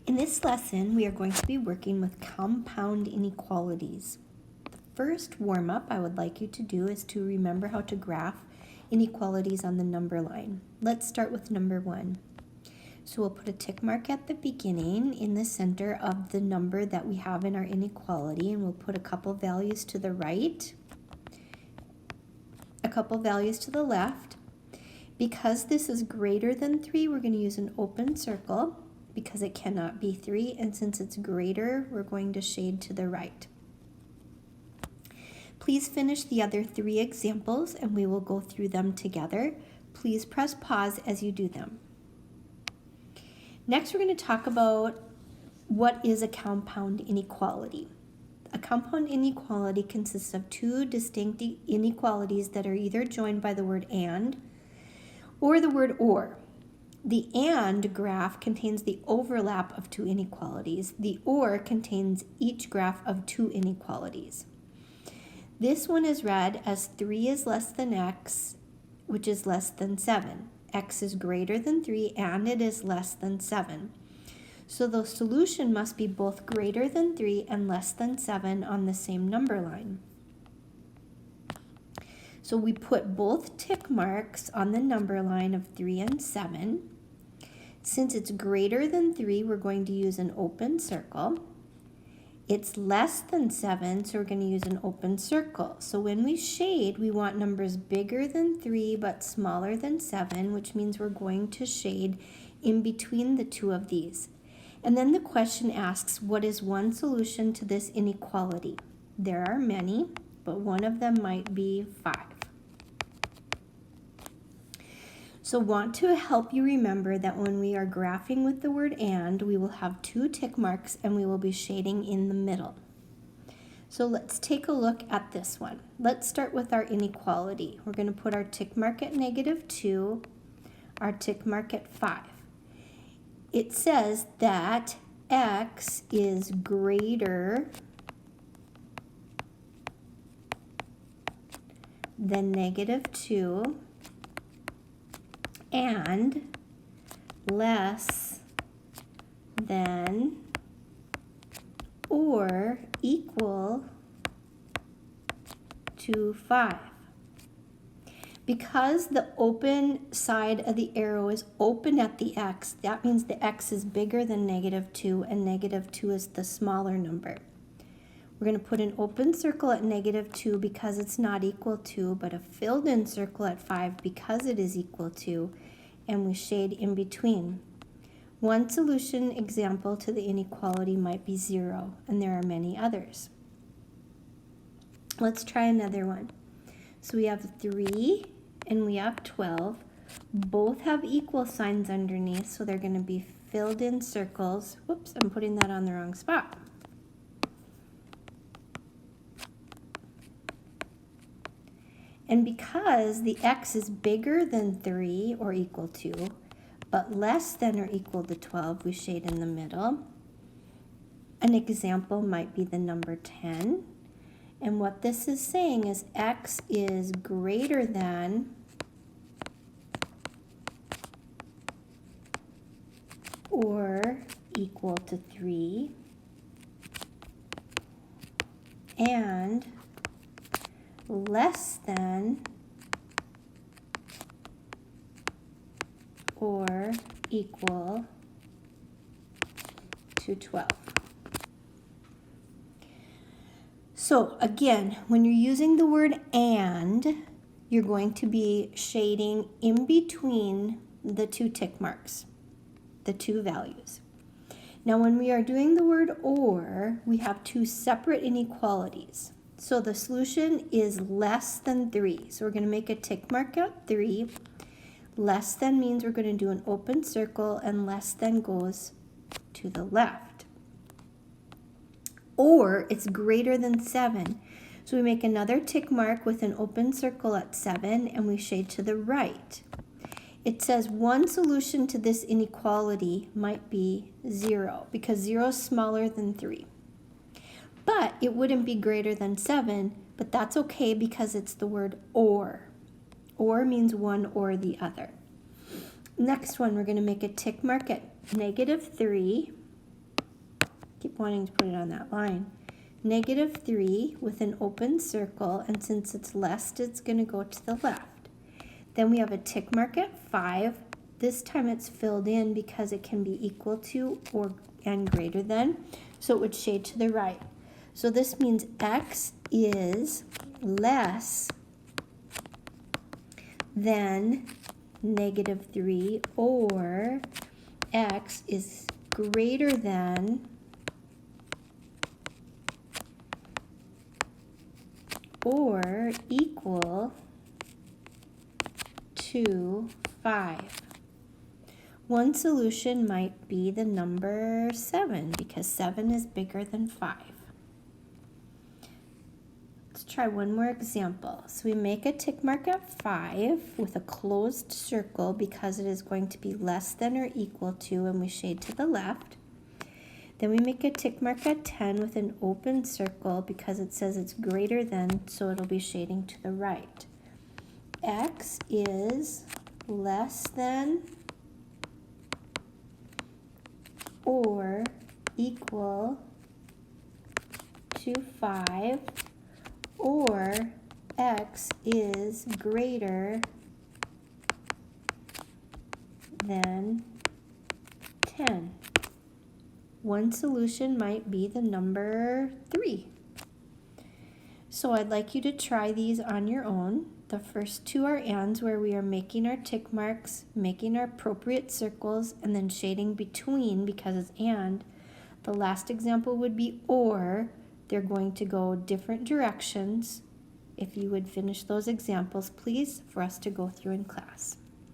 In this lesson, we are going to be working with compound inequalities. The first warm-up I would like you to do is to remember how to graph inequalities on the number line. Let's start with number 1. So we'll put a tick mark at the beginning in the center of the number that we have in our inequality, and we'll put a couple values to the right, a couple values to the left. Because this is greater than 3, we're going to use an open circle, because it cannot be 3, and since it's greater, we're going to shade to the right. Please finish the other 3 examples and we will go through them together. Please press pause as you do them. Next, we're going to talk about what is a compound inequality. A compound inequality consists of 2 distinct inequalities that are either joined by the word and or the word or. The and graph contains the overlap of 2 inequalities. The or contains each graph of 2 inequalities. This one is read as 3 is less than x, which is less than 7. X is greater than 3 and it is less than 7. So the solution must be both greater than 3 and less than 7 on the same number line. So we put both tick marks on the number line of 3 and 7. Since it's greater than 3, we're going to use an open circle. It's less than 7, so we're going to use an open circle. So when we shade, we want numbers bigger than 3 but smaller than 7, which means we're going to shade in between the 2 of these. And then the question asks, what is one solution to this inequality? There are many, but one of them might be 5. So want to help you remember that when we are graphing with the word and, we will have 2 tick marks and we will be shading in the middle. So let's take a look at this one. Let's start with our inequality. We're going to put our tick mark at -2, our tick mark at 5. It says that x is greater than -2 and less than or equal to 5. Because the open side of the arrow is open at the x, that means the x is bigger than -2 and -2 is the smaller number. We're going to put an open circle at -2 because it's not equal to, but a filled in circle at 5 because it is equal to, and we shade in between. One solution example to the inequality might be 0, and there are many others. Let's try another one. So we have 3 and we have 12. Both have equal signs underneath, so they're going to be filled in circles. Whoops, I'm putting that on the wrong spot. And because the x is bigger than 3 or equal to, but less than or equal to 12, we shade in the middle. An example might be the number 10. And what this is saying is x is greater than or equal to 3 and less than or equal to 12. So again, when you're using the word and, you're going to be shading in between the 2 tick marks, the 2 values. Now when we are doing the word or, we have 2 separate inequalities. So the solution is less than 3. So we're going to make a tick mark at 3. Less than means we're going to do an open circle, and less than goes to the left. Or it's greater than 7. So we make another tick mark with an open circle at 7 and we shade to the right. It says one solution to this inequality might be 0 because 0 is smaller than 3. But it wouldn't be greater than 7, but that's okay because it's the word or. Or means one or the other. Next one, we're going to make a tick mark at -3. keep wanting to put it on that line. -3 with an open circle, and since it's less, it's going to go to the left. Then we have a tick mark at 5. This time it's filled in because it can be equal to or and greater than, so it would shade to the right. So this means x is less than -3, or x is greater than or equal to 5. One solution might be the number 7 because 7 is bigger than 5. Let's try one more example. So we make a tick mark at 5 with a closed circle because it is going to be less than or equal to, and we shade to the left. Then we make a tick mark at 10 with an open circle because it says it's greater than, so it'll be shading to the right. X is less than or equal to 5, or x is greater than 10. One solution might be the number 3. So I'd like you to try these on your own. The first two are ands, where we are making our tick marks, making our appropriate circles, and then shading between because it's and. The last example would be or. They're going to go different directions. If you would finish those examples, please, for us to go through in class.